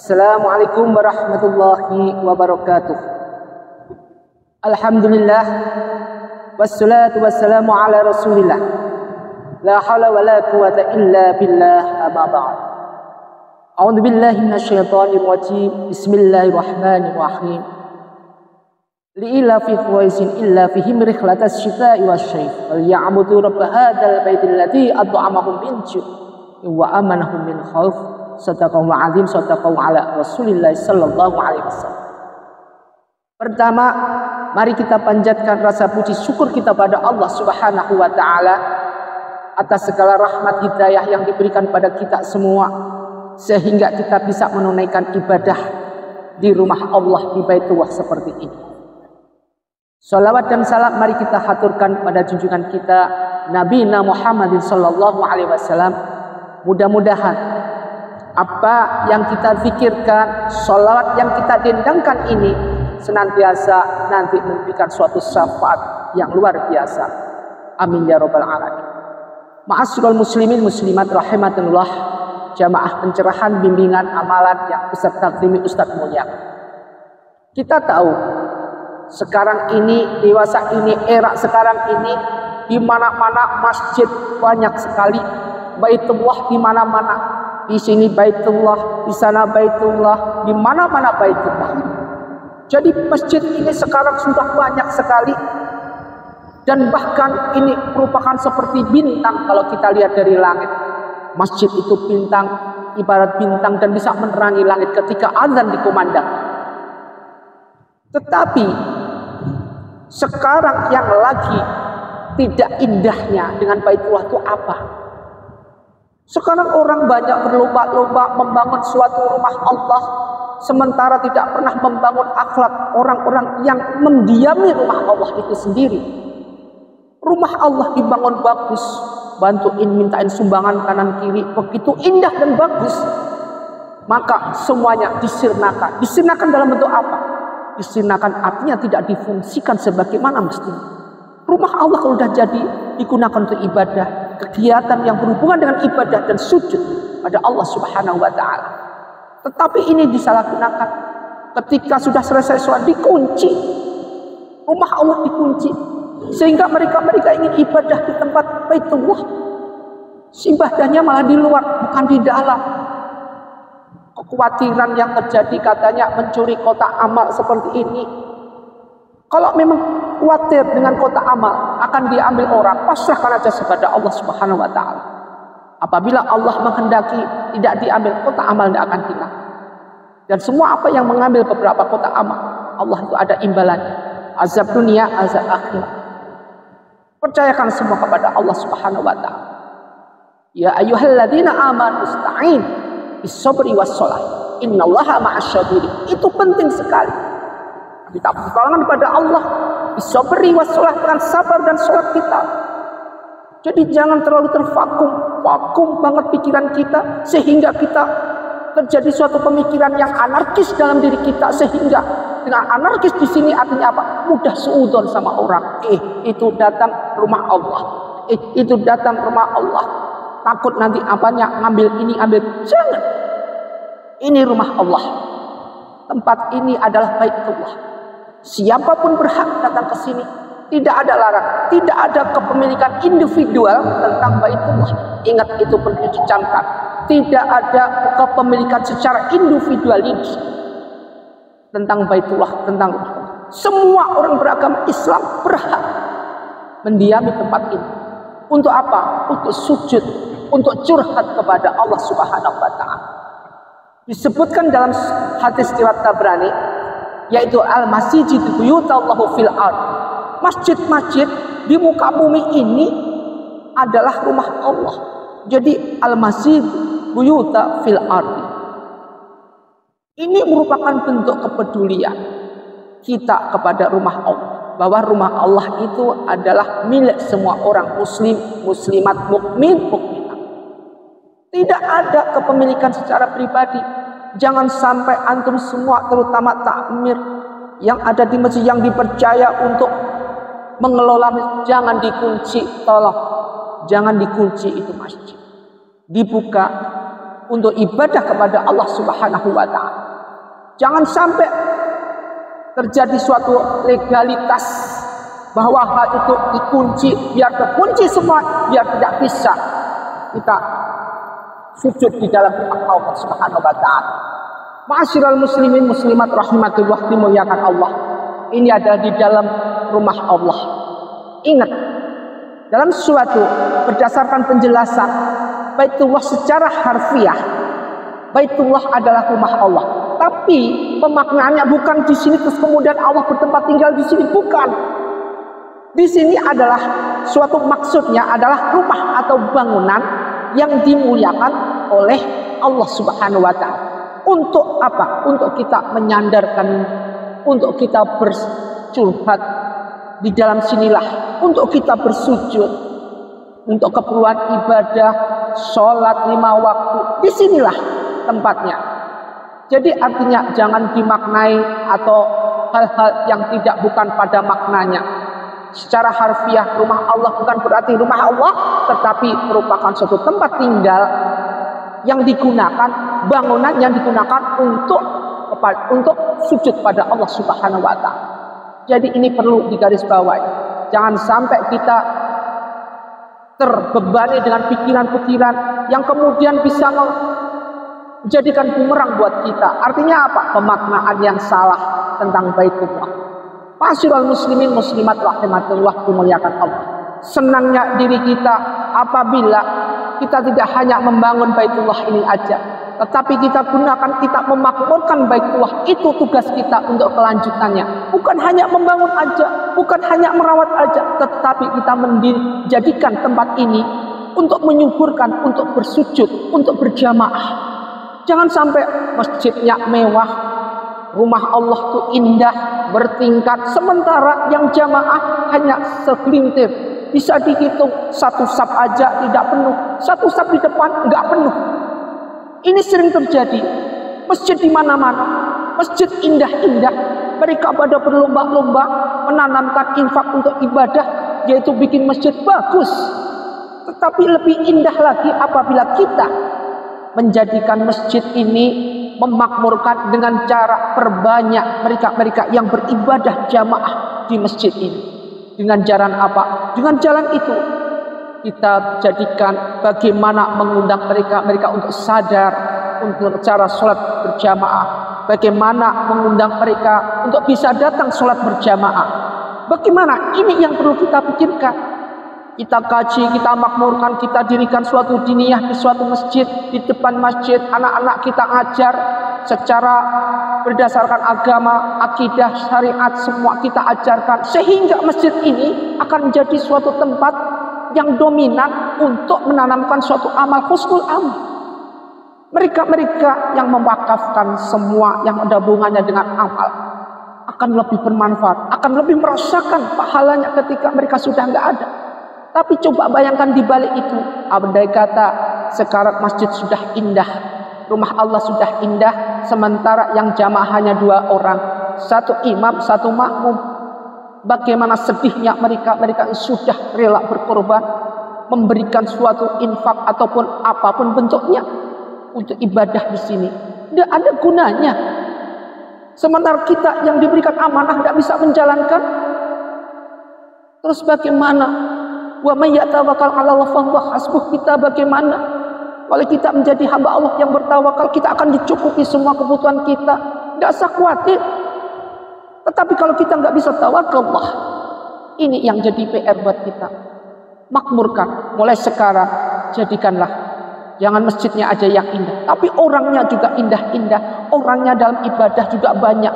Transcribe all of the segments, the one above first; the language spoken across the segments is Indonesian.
Assalamualaikum warahmatullahi wabarakatuh. Alhamdulillah wassalatu wassalamu ala rasulillah. La hawla wa la quwata illa billah, amma ba'd. A'udzu billahi minasyaitonir rajim. Bismillahirrahmanirrahim. Li'ila fi quraisin illa fihim rihlatas syita'i wasyayf wal ya'budu rabb hadzal baitil ladzi at'amahum min ju' wa amanahum min khauf. Sadaqallahu azim, sadaqallahu ala Rasulillah sallallahu alaihi wasallam. Pertama, mari kita panjatkan rasa puji syukur kita pada Allah Subhanahu wa taala atas segala rahmat hidayah yang diberikan pada kita semua sehingga kita bisa menunaikan ibadah di rumah Allah di Baitullah seperti ini. Salawat dan salam mari kita haturkan pada junjungan kita Nabi Muhammad sallallahu alaihi wasallam. Mudah-mudahan apa yang kita pikirkan, sholawat yang kita dendangkan ini senantiasa nanti memberikan suatu syafaat yang luar biasa. Amin ya rabbal alamin. Ma'asyiral muslimin muslimat rahimakumullah, jamaah pencerahan bimbingan amalan yang Ustaz takdimi Ustaz mulia. Kita tahu sekarang ini, dewasa ini, era sekarang ini, di mana-mana masjid banyak sekali, Baitullah di mana-mana. Di sini Baitullah, di sana Baitullah, di mana-mana Baitullah. Jadi masjid ini sekarang sudah banyak sekali dan bahkan ini merupakan seperti bintang kalau kita lihat dari langit. Masjid itu bintang, ibarat bintang dan bisa menerangi langit ketika azan dikumandang. Tetapi sekarang yang lagi tidak indahnya dengan Baitullah itu apa? Sekarang orang banyak berlomba-lomba membangun suatu rumah Allah, sementara tidak pernah membangun akhlak orang-orang yang mendiami rumah Allah itu sendiri. Rumah Allah dibangun bagus, bantuin mintain sumbangan kanan kiri, begitu indah dan bagus. Maka semuanya disirnakan. Disirnakan dalam bentuk apa? Disirnakan artinya tidak difungsikan sebagaimana mestinya. Rumah Allah kalau sudah jadi digunakan untuk ibadah, kegiatan yang berhubungan dengan ibadah dan sujud pada Allah Subhanahu wa taala. Tetapi ini disalahgunakan. Ketika sudah selesai sholat dikunci. Rumah Allah dikunci. Sehingga mereka ingin ibadah di tempat Baitullah. Ibadahnya malah di luar, bukan di dalam. Kekhawatiran yang terjadi katanya mencuri kotak amal seperti ini. Kalau memang khawatir dengan kotak amal akan diambil orang, pasrahkan aja kepada Allah Subhanahu wa taala. Apabila Allah menghendaki tidak diambil, kotak amal tidak akan hilang. Dan semua apa yang mengambil beberapa kotak amal, Allah itu ada imbalannya. Azab dunia, azab akhirat. Percayakan semua kepada Allah Subhanahu wa taala. Ya ayyuhalladzina amanu ista'in bis-sabri was-shalah. Innallaha ma'asy-syabirin. Itu penting sekali. Kita pertolongan kepada Allah, bisa beri wassalah dengan sabar dan sholat kita. Jadi jangan terlalu vakum banget pikiran kita sehingga kita terjadi suatu pemikiran yang anarkis dalam diri kita, sehingga dengan anarkis di sini artinya apa? Mudah suudzon sama orang. Itu datang rumah Allah. Itu datang rumah Allah. Takut nanti apanya ngambil ini ambil. Jangan. Ini rumah Allah. Tempat ini adalah Baitullah. Siapapun berhak datang ke sini, tidak ada larang, tidak ada kepemilikan individual tentang Baitullah. Ingat itu perlu dicamkan. Tidak ada kepemilikan secara individualis tentang Baitullah, tentang rumah Allah. Semua orang beragama Islam berhak mendiami tempat ini. Untuk apa? Untuk sujud, untuk curhat kepada Allah Subhanahu wa taala. Disebutkan dalam hadis riwayat Tabrani, yaitu al-masjid buyutallahu fil ard. Masjid-masjid di muka bumi ini adalah rumah Allah. Jadi al-masjid buyuta fil ard. Ini merupakan bentuk kepedulian kita kepada rumah Allah, bahwa rumah Allah itu adalah milik semua orang muslim, muslimat, mukmin, mukminah. Tidak ada kepemilikan secara pribadi. Jangan sampai antum semua, terutama takmir yang ada di masjid yang dipercaya untuk mengelola masjid, jangan dikunci, tolong. Jangan dikunci itu masjid. Dibuka untuk ibadah kepada Allah Subhanahu wa taala. Jangan sampai terjadi suatu legalitas bahwa hal itu dikunci, biar terkunci semua, biar tidak bisa kita sujud di dalam rumah Allah Subhanahu wa taala. Ma'asyiral muslimin muslimat rahimatullah dimuliakan Allah. Ini adalah di dalam rumah Allah. Ingat, dalam suatu berdasarkan penjelasan Baitullah secara harfiah, Baitullah adalah rumah Allah. Tapi pemaknaannya bukan di sini terus kemudian Allah bertempat tinggal di sini, bukan. Di sini adalah suatu maksudnya adalah rumah atau bangunan yang dimuliakan oleh Allah Subhanahu wa taala. Untuk apa? Untuk kita menyandarkan, untuk kita bercurhat di dalam sinilah, untuk kita bersujud, untuk keperluan ibadah, sholat 5 waktu. Di sinilah tempatnya. Jadi artinya jangan dimaknai atau hal-hal yang tidak bukan pada maknanya. Secara harfiah rumah Allah bukan berarti rumah Allah, tetapi merupakan suatu tempat tinggal yang digunakan, bangunan yang digunakan untuk sujud pada Allah Subhanahu wa taala. Jadi ini perlu digarisbawahi. Jangan sampai kita terbebani dengan pikiran-pikiran yang kemudian bisa menjadikan bumerang buat kita. Artinya apa? Pemaknaan yang salah tentang Baitullah. Ma'asyiral muslimin muslimat rahimatullah dimuliakan Allah. Senangnya diri kita apabila kita tidak hanya membangun Baitullah ini aja, tetapi kita gunakan, kita memakmurkan Baitullah. Itu tugas kita untuk kelanjutannya. Bukan hanya membangun aja, bukan hanya merawat aja, tetapi kita menjadikan tempat ini untuk menyuburkan, untuk bersujud, untuk berjamaah. Jangan sampai masjidnya mewah, rumah Allah itu indah, bertingkat, sementara yang jamaah hanya segelintir. Bisa dihitung, 1 saf aja tidak penuh, 1 saf di depan nggak penuh. Ini sering terjadi. Masjid di mana-mana, masjid indah-indah, mereka pada berlomba-lomba menanamkan infak untuk ibadah, yaitu bikin masjid bagus. Tetapi lebih indah lagi apabila kita menjadikan masjid ini, memakmurkan dengan cara perbanyak mereka-mereka yang beribadah jamaah di masjid ini. Dengan jalan apa? Dengan jalan itu kita jadikan bagaimana mengundang mereka untuk sadar untuk cara sholat berjamaah. Bagaimana mengundang mereka untuk bisa datang sholat berjamaah. Bagaimana? Ini yang perlu kita pikirkan. Kita kaji, kita makmurkan, kita dirikan suatu diniyah di suatu masjid, di depan masjid, anak-anak kita ajar secara berdasarkan agama, akidah, syariat, semua kita ajarkan. Sehingga masjid ini akan menjadi suatu tempat yang dominan untuk menanamkan suatu amal husnul amal. Mereka-mereka yang mewakafkan semua yang ada hubungannya dengan amal akan lebih bermanfaat, akan lebih merasakan pahalanya ketika mereka sudah nggak ada. Tapi coba bayangkan di balik itu, andai kata sekarang masjid sudah indah, rumah Allah sudah indah, sementara yang jamaah hanya 2 orang, 1 imam, 1 makmum. Bagaimana sedihnya mereka yang sudah rela berkorban, memberikan suatu infak ataupun apapun bentuknya untuk ibadah di sini. Tidak ada gunanya. Sementara kita yang diberikan amanah tidak bisa menjalankan. Terus bagaimana? Wa may yatawakkal 'ala Allah fa huwa hasbuh. Kita bagaimana? Kalau kita menjadi hamba Allah yang bertawakal, kita akan dicukupi semua kebutuhan kita. Tidak usah khawatir. Tetapi kalau kita nggak bisa tawakal Allah, ini yang jadi PR buat kita. Makmurkan. Mulai sekarang, jadikanlah. Jangan masjidnya aja yang indah, tapi orangnya juga indah-indah. Orangnya dalam ibadah juga banyak.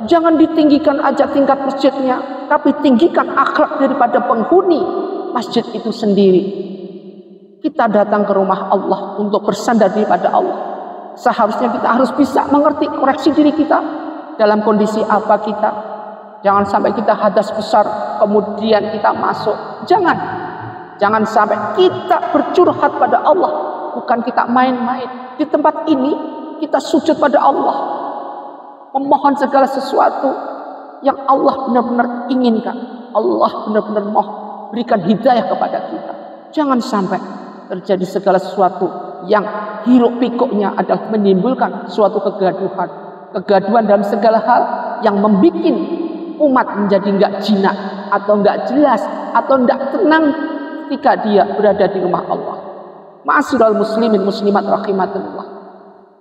Jangan ditinggikan aja tingkat masjidnya, tapi tinggikan akhlak daripada penghuni masjid itu sendiri. Kita datang ke rumah Allah untuk bersandar daripada Allah. Seharusnya kita harus bisa mengerti koreksi diri kita dalam kondisi apa kita. Jangan sampai kita hadas besar kemudian kita masuk. Jangan sampai kita bercurhat pada Allah, bukan kita main-main. Di tempat ini kita sujud pada Allah, memohon segala sesuatu yang Allah benar-benar inginkan. Allah benar-benar mau berikan hidayah kepada kita. Jangan sampai terjadi segala sesuatu yang hiruk pikuknya adalah menimbulkan suatu kegaduhan, kegaduhan dalam segala hal yang membuat umat menjadi enggak jinak atau enggak jelas atau enggak tenang ketika dia berada di rumah Allah. Ma'asyiral muslimin muslimat rahimakumullah.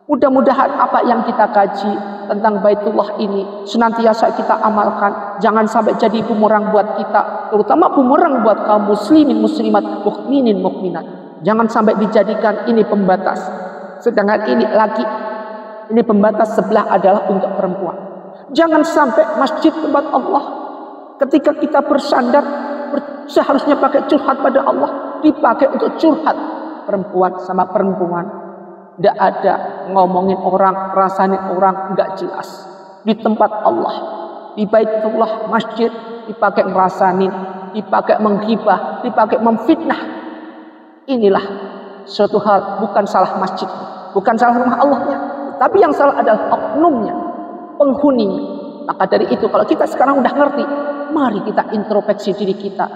Mudah-mudahan apa yang kita kaji tentang Baitullah ini senantiasa kita amalkan. Jangan sampai jadi bumerang buat kita, terutama bumerang buat kaum muslimin muslimat, mukminin mukminat. Jangan sampai dijadikan ini pembatas. Sedangkan ini pembatas sebelah adalah untuk perempuan. Jangan sampai masjid tempat Allah ketika kita bersandar seharusnya pakai curhat pada Allah, dipakai untuk curhat perempuan sama perempuan. Tidak ada ngomongin orang, rasain orang, nggak jelas. Di tempat Allah, di Baitullah masjid dipakai ngerasain, dipakai menghibah, dipakai memfitnah. Inilah suatu hal, bukan salah masjid, bukan salah rumah Allahnya, tapi yang salah adalah oknumnya, penghuninya. Maka dari itu kalau kita sekarang udah ngerti, mari kita introspeksi diri kita.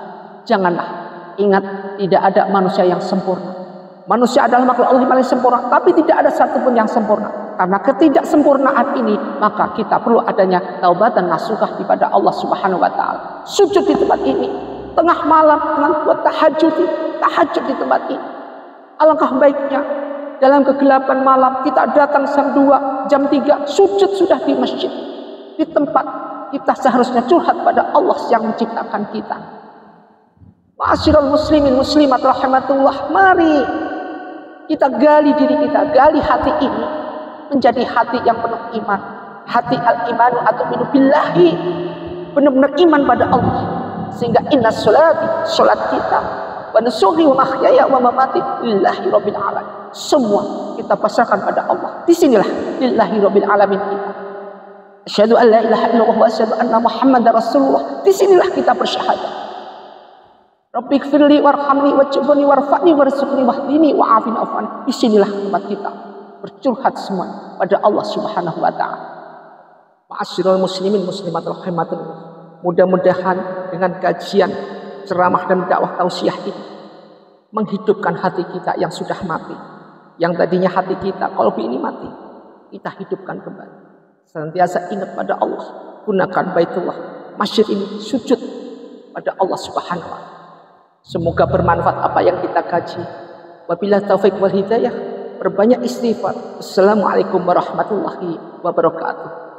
Janganlah ingat tidak ada manusia yang sempurna. Manusia adalah makhluk Allah yang paling sempurna, tapi tidak ada satupun yang sempurna. Karena ketidaksempurnaan ini, maka kita perlu adanya taubat dan nasuhah kepada Allah Subhanahu wa taala. Sujud di tempat ini, tengah malam dengan buat tahajud di tempat ini. Alangkah baiknya dalam kegelapan malam kita datang jam 2, jam 3, sujud sudah di masjid. Di tempat kita seharusnya curhat pada Allah yang menciptakan kita. Ma'asyiral muslimin muslimat rahimatullah, mari kita gali diri kita, gali hati ini menjadi hati yang penuh iman. Hati al-imanu atau minu billahi, benar-benar iman pada Allah. Sehingga inna sholati, sholat kita, wa nusuhi wa mahyaya wa mamati lillahi rabbil alamin. Semua kita pasrahkan pada Allah. Disinilah lillahi rabbil alamin kita. Asyhadu an la ilaha illallah wa asyhadu anna Muhammadar Rasulullah. Disinilah kita bersyahadat. Rabbighfirli warhamni waj'alni warfa'ni warzuqni wahdini wa'afini wa'afani. Disinilah tempat kita bercurhat semua pada Allah Subhanahu wa taala. Ma'asyiral muslimin muslimat rahimatullah. Mudah-mudahan dengan kajian ceramah dan dakwah tausiah ini menghidupkan hati kita yang sudah mati. Yang tadinya hati kita qalbi ini mati, kita hidupkan kembali. Senantiasa ingat pada Allah. Gunakan Baitullah masjid ini sujud pada Allah Subhanahu wa taala. Semoga bermanfaat apa yang kita kaji. Wabillahi taufik wal hidayah. Berbanyak istighfar. Assalamualaikum warahmatullahi wabarakatuh.